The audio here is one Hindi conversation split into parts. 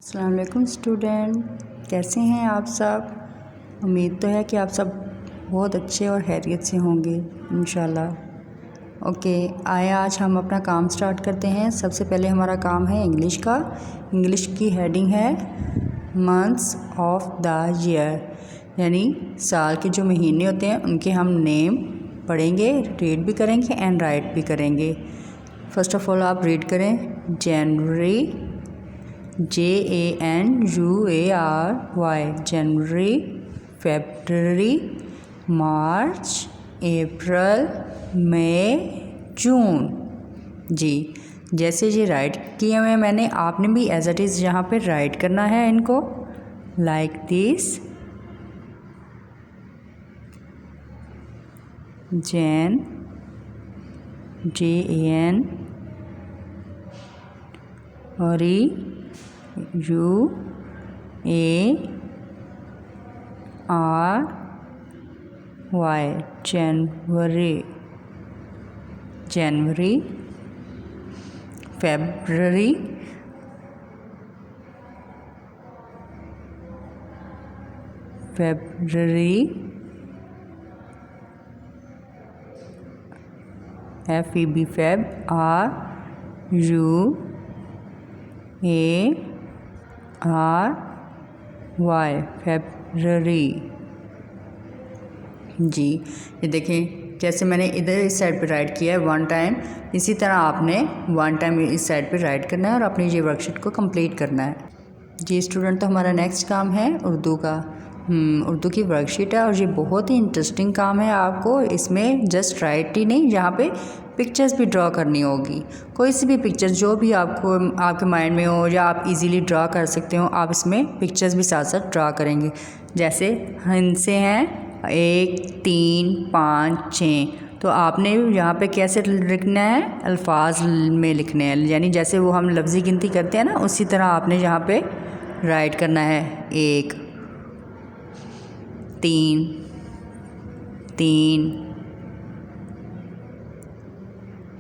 अस्सलाम वालेकुम स्टूडेंट, कैसे हैं आप सब। उम्मीद तो है कि आप सब बहुत अच्छे और खैरियत से होंगे इंशाल्लाह। ओके, आए आज हम अपना काम स्टार्ट करते हैं। सबसे पहले हमारा काम है इंग्लिश का। इंग्लिश की हेडिंग है मंथ्स ऑफ द ईयर, यानी साल के जो महीने होते हैं उनके हम नेम पढ़ेंगे, रीड भी करेंगे एंड राइट भी करेंगे। फर्स्ट ऑफ ऑल आप रीड करें जनवरी, January, जनवरी, फेब्रुअरी, मार्च, अप्रैल, मई, जून। जी, जैसे ये राइट किए हुए मैंने, आपने भी एज इट इज़ यहाँ पे राइट करना है इनको लाइक दिस। जैन, JAN, और UARY, January, January, February, February, FEB, Feb, RUARY, February. जी, ये देखें जैसे मैंने इधर इस साइड पे राइट किया है 1 टाइम, इसी तरह आपने 1 टाइम इस साइड पे राइट करना है और अपनी ये वर्कशीट को कंप्लीट करना है। जी स्टूडेंट, तो हमारा नेक्स्ट काम है उर्दू का। उर्दू की वर्कशीट है और ये बहुत ही इंटरेस्टिंग काम है। आपको इसमें जस्ट राइट ही नहीं, यहाँ पे पिक्चर्स भी ड्रॉ करनी होगी। कोई सी भी पिक्चर जो भी आपको आपके माइंड में हो या आप इजीली ड्रॉ कर सकते हो, आप इसमें पिक्चर्स भी साथ साथ ड्रॉ करेंगे। जैसे इनसे हैं 1, 3, 5, 6, तो आपने यहाँ पे कैसे लिखना है, अल्फाज में लिखने हैं, यानी जैसे वो हम लफ्ज़ी गिनती करते हैं ना, उसी तरह आपने यहाँ पे राइट करना है। 1, 3, 3,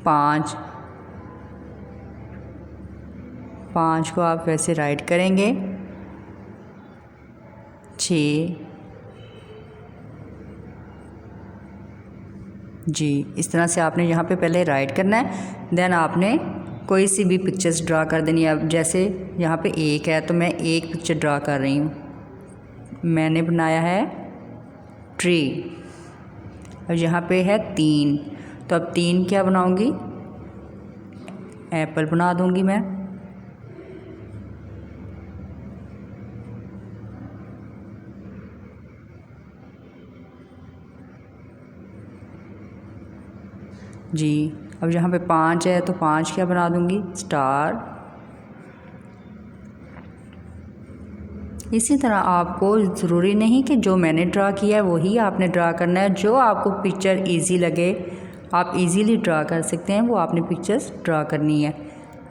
5, 5 को आप वैसे राइट करेंगे। 6, जी, इस तरह से आपने यहाँ पे पहले राइट करना है, देन आपने कोई सी भी पिक्चर्स ड्रा कर देनी है। अब जैसे यहाँ पे 1 है तो मैं एक पिक्चर ड्रा कर रही हूँ। मैंने बनाया है ट्री, और यहाँ पे है 3, तो अब 3 क्या बनाऊँगी, एप्पल बना दूँगी मैं। जी, अब यहाँ पे 5 है तो 5 क्या बना दूँगी, स्टार। इसी तरह आपको ज़रूरी नहीं कि जो मैंने ड्रा किया है वही आपने ड्रा करना है। जो आपको पिक्चर इजी लगे, आप इजीली ड्रा कर सकते हैं, वो आपने पिक्चर्स ड्रा करनी है।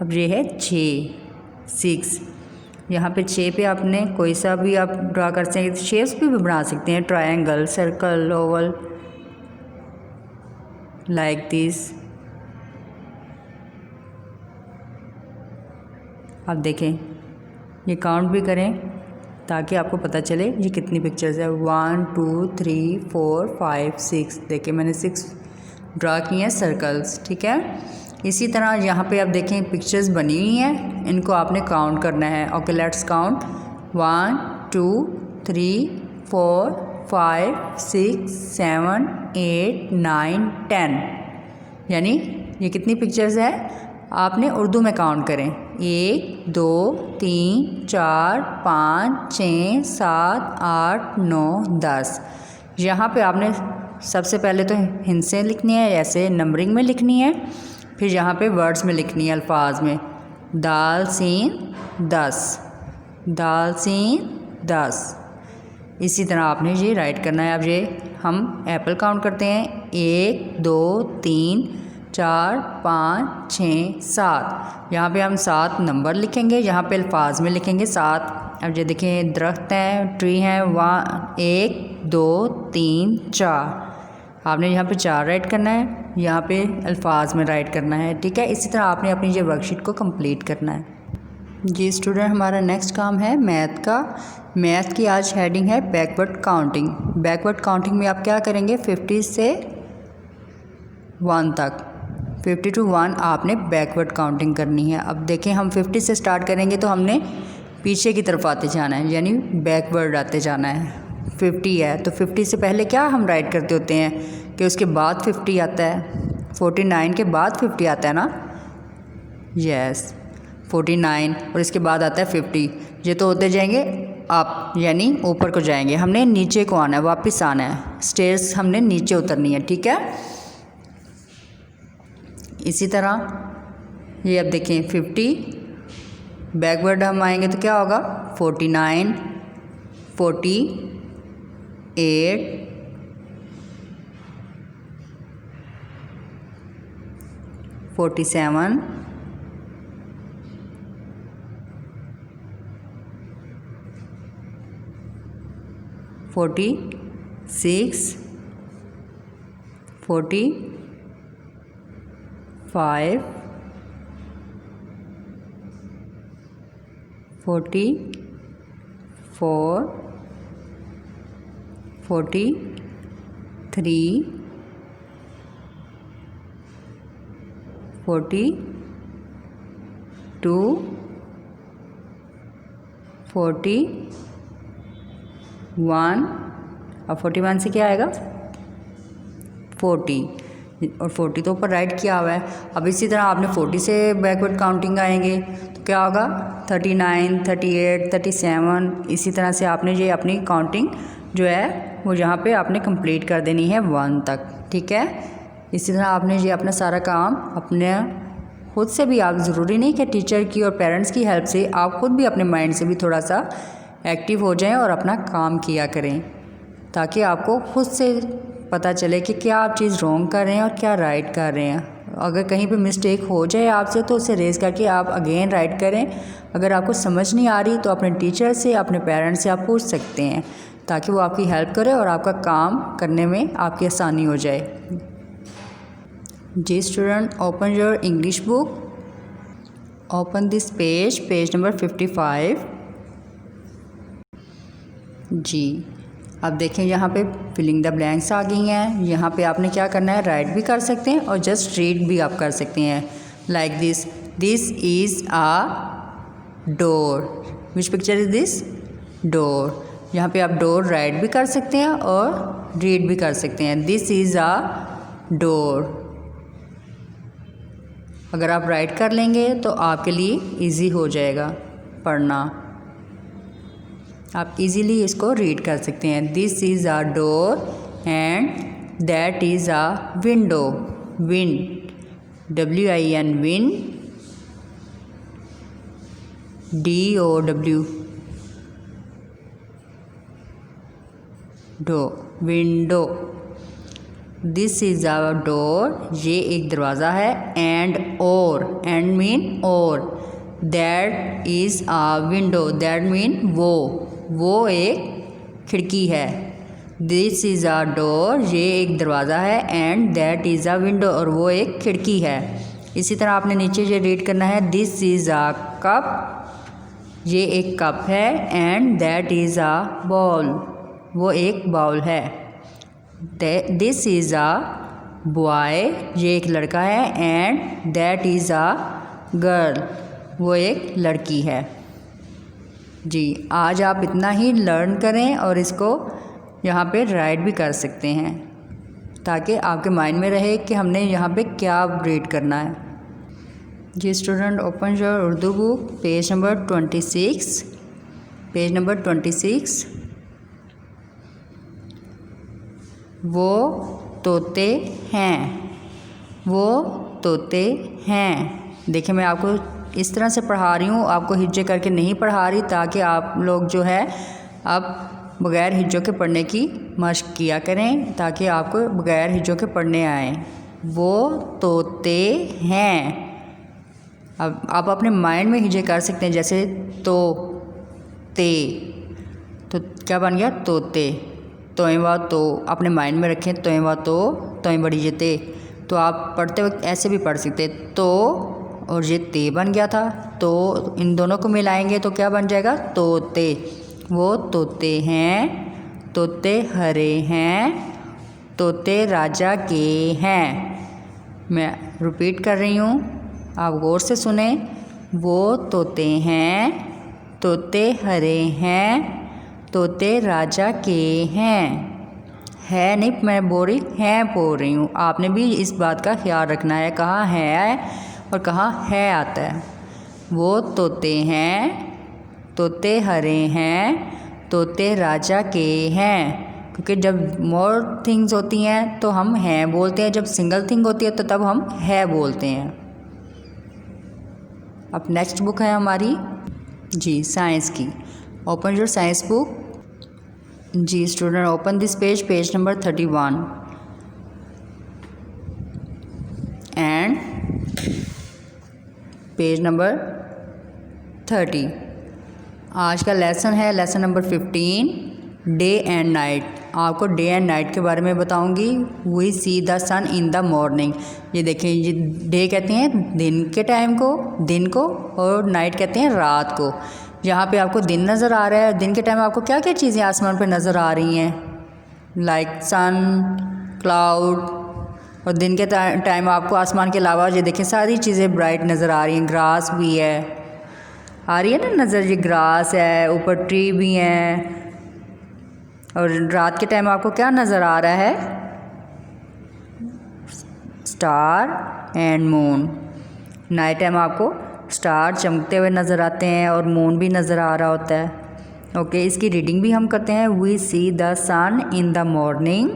अब ये है 6, यहाँ पे 6 पे आपने कोई सा भी आप ड्रा कर सकते हैं। शेप्स भी बना सकते हैं, triangle, circle, Oval, like this. आप देखें, ये काउंट भी करें ताकि आपको पता चले ये कितनी पिक्चर्स है। 1, 2, 3, 4, 5, 6। देखिए मैंने 6 ड्रा किए हैं सर्कल्स, ठीक है। इसी तरह यहाँ पे आप देखें पिक्चर्स बनी हुई हैं, इनको आपने काउंट करना है। Okay, let's count 1, 2, 3, 4, 5, 6, 7, 8, 9, 10। यानी ये कितनी पिक्चर्स है, आपने उर्दू में काउंट करें। 1, 2, 3, 4, 5, 6, 7, 8, 9, 10। यहाँ पे आपने सबसे पहले तो हिंसें लिखनी है, ऐसे नंबरिंग में लिखनी है, फिर यहाँ पे वर्ड्स में लिखनी है, अल्फाज में। दाल सीन 10, दाल सीन 10। इसी तरह आपने ये राइट करना है। अब ये हम एप्पल काउंट करते हैं, 1, 2, 3, 4, 5, 6, 7। यहाँ पे हम 7 नंबर लिखेंगे, यहाँ पे अल्फाज में लिखेंगे 7। अब ये देखें दरख्त हैं, ट्री हैं, 1, 2, 3, 4। आपने यहाँ पे 4 राइट करना है, यहाँ पे अल्फाज में राइट करना है, ठीक है। इसी तरह आपने अपनी ये वर्कशीट को कंप्लीट करना है। जी स्टूडेंट, हमारा नेक्स्ट काम है मैथ का। मैथ की आज हेडिंग है बैकवर्ड काउंटिंग। बैकवर्ड काउंटिंग में आप क्या करेंगे, 50 से 1 तक, 50 to 1 आपने बैकवर्ड काउंटिंग करनी है। अब देखें, हम 50 से स्टार्ट करेंगे तो हमने पीछे की तरफ आते जाना है, यानी बैकवर्ड आते जाना है। 50 है तो 50 से पहले क्या हम राइट करते होते हैं कि उसके बाद 50 आता है, 49 के बाद 50 आता है ना, यस 49, और इसके बाद आता है 50। ये तो होते जाएंगे आप, यानी ऊपर को जाएंगे, हमने नीचे को आना है, वापस आना है, स्टेयर्स हमने नीचे उतरनी है, ठीक है। इसी तरह ये अब देखें 50 बैकवर्ड हम आएंगे तो क्या होगा, 49, 48, 47, 46, 45, 44, 43, 42, 41, अब 41 से क्या आएगा, 40, और 40 तो ऊपर राइट किया हुआ है। अब इसी तरह आपने 40 से बैकवर्ड काउंटिंग आएंगे तो क्या होगा, 39, 38, 37, इसी तरह से आपने ये अपनी काउंटिंग जो है वो यहाँ पे आपने कंप्लीट कर देनी है 1 तक, ठीक है। इसी तरह आपने ये अपना सारा काम अपने खुद से भी, आप ज़रूरी नहीं कि टीचर की और पेरेंट्स की हेल्प से, आप खुद भी अपने माइंड से भी थोड़ा सा एक्टिव हो जाएं और अपना काम किया करें, ताकि आपको खुद से पता चले कि क्या आप चीज़ रॉन्ग कर रहे हैं और क्या राइट कर रहे हैं। अगर कहीं पे मिस्टेक हो जाए आपसे तो उसे रेज़ करके आप अगेन राइट करें। अगर आपको समझ नहीं आ रही तो अपने टीचर से, अपने पेरेंट्स से आप पूछ सकते हैं, ताकि वो आपकी हेल्प करे और आपका काम करने में आपकी आसानी हो जाए। जी student, open your English book, open this page, page number 55। जी अब देखें, यहाँ पे फिलिंग द ब्लैंक्स आ गई हैं। यहाँ पे आपने क्या करना है, राइट भी कर सकते हैं और जस्ट रीड भी आप कर सकते हैं, like this, this is a door, which picture is this, door. यहाँ पे आप डोर राइट भी कर सकते हैं और रीड भी कर सकते हैं, दिस इज़ आ डोर। अगर आप राइट कर लेंगे तो आपके लिए इजी हो जाएगा पढ़ना, आप इजीली इसको रीड कर सकते हैं। This is a door and that is a window, win, WIN, win, DOW, dow, window. This is a door, ये एक दरवाज़ा है, एंड और, एंड मीन और, that is a window, that mean वो एक खिड़की है। दिस इज़ आ डोर, ये एक दरवाज़ा है, and that is a window, और वो एक खिड़की है। इसी तरह आपने नीचे ये रीड करना है, दिस इज़ आ कप, ये एक कप है, and that is a ball, वो एक बाउल है। दिस इज़ आ बॉय, ये एक लड़का है, and that is a girl, वो एक लड़की है। जी आज आप इतना ही लर्न करें और इसको यहाँ पे राइट भी कर सकते हैं, ताकि आपके माइंड में रहे कि हमने यहाँ पे क्या रीड करना है। जी student, open your Urdu book, page number 26, page number 26। वो तोते हैं, वो तोते हैं। देखिए मैं आपको इस तरह से पढ़ा रही हूँ, आपको हिज्जे करके नहीं पढ़ा रही, ताकि आप लोग जो है अब बग़ैर हिज्जों के पढ़ने की मशक किया करें, ताकि आपको बग़ैर हिज्जों के पढ़ने आए। वो तोते हैं। अब आप अपने माइंड में हिज्जे कर सकते हैं, जैसे तो, ते, तो क्या बन गया, तोते, तोएं व तो, अपने माइंड में रखें, तोएं व तो, तोएं बड़ी जते। तो आप पढ़ते वक्त ऐसे भी पढ़ सकते, तो और ये ते बन गया था, तो इन दोनों को मिलाएंगे तो क्या बन जाएगा, तोते। वो तोते हैं, तोते हरे हैं, तोते राजा के हैं। मैं रिपीट कर रही हूँ, आप गौर से सुने। वो तोते हैं, तोते हरे हैं, तोते राजा के हैं। है नहीं मैं बोल रही, हैं बोल रही हूँ। आपने भी इस बात का ख्याल रखना है, कहाँ है और कहाँ है आता है। वो तोते हैं, तोते हरे हैं, तोते राजा के हैं। क्योंकि जब मोर थिंग्स होती हैं तो हम हैं बोलते हैं, जब सिंगल थिंग होती है तो तब हम है बोलते हैं। अब नेक्स्ट बुक है हमारी जी साइंस की। Open your science book. जी student, open this page, page number 31 and page number 30। आज का लेसन है lesson number 15, day and night. आपको डे एंड नाइट के बारे में बताऊंगी। We see the sun in the morning. ये देखें, ये डे कहते हैं दिन के टाइम को, दिन को, और नाइट कहते हैं रात को। यहाँ पे आपको दिन नज़र आ रहा है। दिन के टाइम आपको क्या क्या चीज़ें आसमान पे नज़र आ रही हैं, लाइक सन, क्लाउड। और दिन के टाइम आपको आसमान के अलावा ये देखें सारी चीज़ें ब्राइट नज़र आ रही हैं। ग्रास भी है, आ रही है ना नज़र, ये ग्रास है, ऊपर ट्री भी हैं। और रात के टाइम आपको क्या नज़र आ रहा है, star and moon. Night time आपको स्टार चमकते हुए नज़र आते हैं और मून भी नज़र आ रहा होता है। ओके, इसकी रीडिंग भी हम करते हैं। We see the sun in the morning,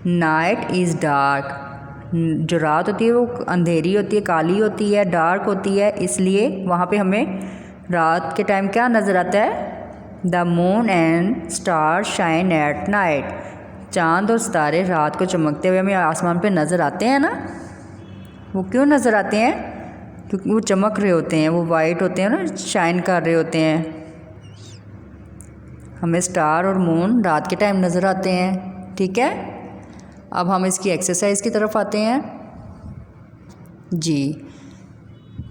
night is dark. जो रात होती है वो अंधेरी होती है, काली होती है, डार्क होती है, इसलिए वहाँ पे हमें रात के टाइम क्या नज़र आता है, the moon and star shine at night. चाँद और सितारे रात को चमकते हुए हमें आसमान पे नज़र आते हैं ना। वो क्यों नज़र आते हैं, क्योंकि वो चमक रहे होते हैं, वो वाइट होते हैं ना, शाइन कर रहे होते हैं। हमें स्टार और मून रात के टाइम नज़र आते हैं। ठीक है, अब हम इसकी एक्सरसाइज की तरफ आते हैं जी।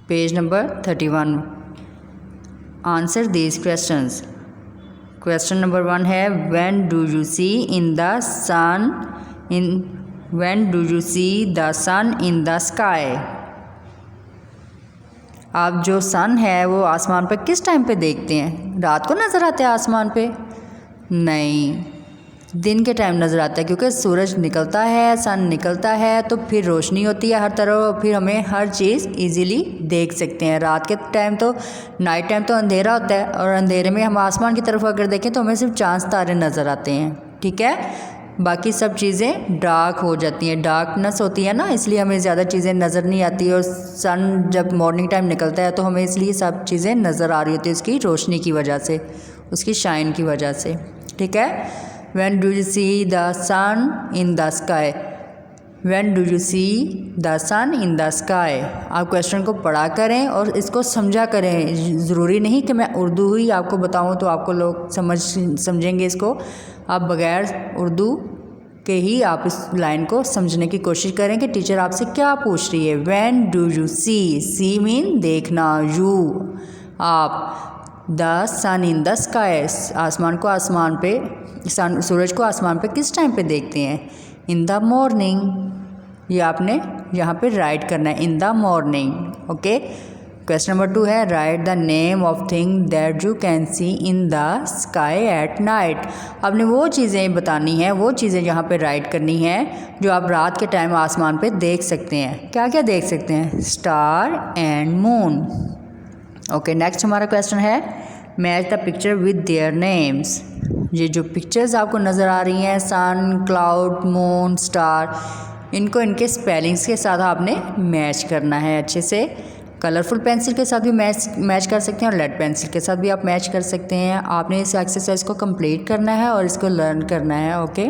Page number 31, answer these questions. Question number 1 है, when do you see in the sun in when do you see the sun in the sky. आप जो सन है वो आसमान पे किस टाइम पे देखते हैं, रात को नज़र आता है आसमान पे? नहीं, दिन के टाइम नज़र आता है, क्योंकि सूरज निकलता है, सन निकलता है तो फिर रोशनी होती है हर तरफ, फिर हमें हर चीज़ इजीली देख सकते हैं। रात के टाइम तो, नाइट टाइम तो अंधेरा होता है, और अंधेरे में हम आसमान की तरफ अगर देखें तो हमें सिर्फ चाँद तारे नज़र आते हैं। ठीक है, बाकी सब चीज़ें डार्क हो जाती हैं, डार्कनेस होती है ना, इसलिए हमें ज़्यादा चीज़ें नज़र नहीं आती। और सन जब मॉर्निंग टाइम निकलता है तो हमें इसलिए सब चीज़ें नज़र आ रही होती है, उसकी रोशनी की वजह से, उसकी शाइन की वजह से। ठीक है, When do you see the sun in the sky? When do you see the sun in the sky? आप क्वेश्चन को पढ़ा करें और इसको समझा करें। ज़रूरी नहीं कि मैं उर्दू ही आपको बताऊं तो आपको लोग समझेंगे इसको। आप बग़ैर उर्दू के ही आप इस लाइन को समझने की कोशिश करें कि टीचर आपसे क्या पूछ रही है। When do you see? See mean देखना, you आप, the sun in the sky आसमान को, आसमान पे सन, सूरज को आसमान पे किस टाइम पे देखते हैं, इन द मॉर्निंग। ये आपने यहाँ पे राइट करना है, इन the morning. Okay, question number 2 है, right the name of thing that you can see in the sky at night. आपने वो चीज़ें बतानी है, वो चीज़ें यहाँ पे राइट करनी है जो आप रात के टाइम आसमान पे देख सकते हैं। क्या क्या देख सकते हैं, star and moon. Okay, next हमारा क्वेश्चन है, match the picture with their names. ये जो पिक्चर्स आपको नज़र आ रही हैं, सन, क्लाउड, मून, स्टार, इनको इनके स्पेलिंग्स के साथ आपने मैच करना है अच्छे से। कलरफुल पेंसिल के साथ भी मैच कर सकते हैं और लेड पेंसिल के साथ भी आप मैच कर सकते हैं। आपने इस एक्सरसाइज को कंप्लीट करना है और इसको लर्न करना है। ओके।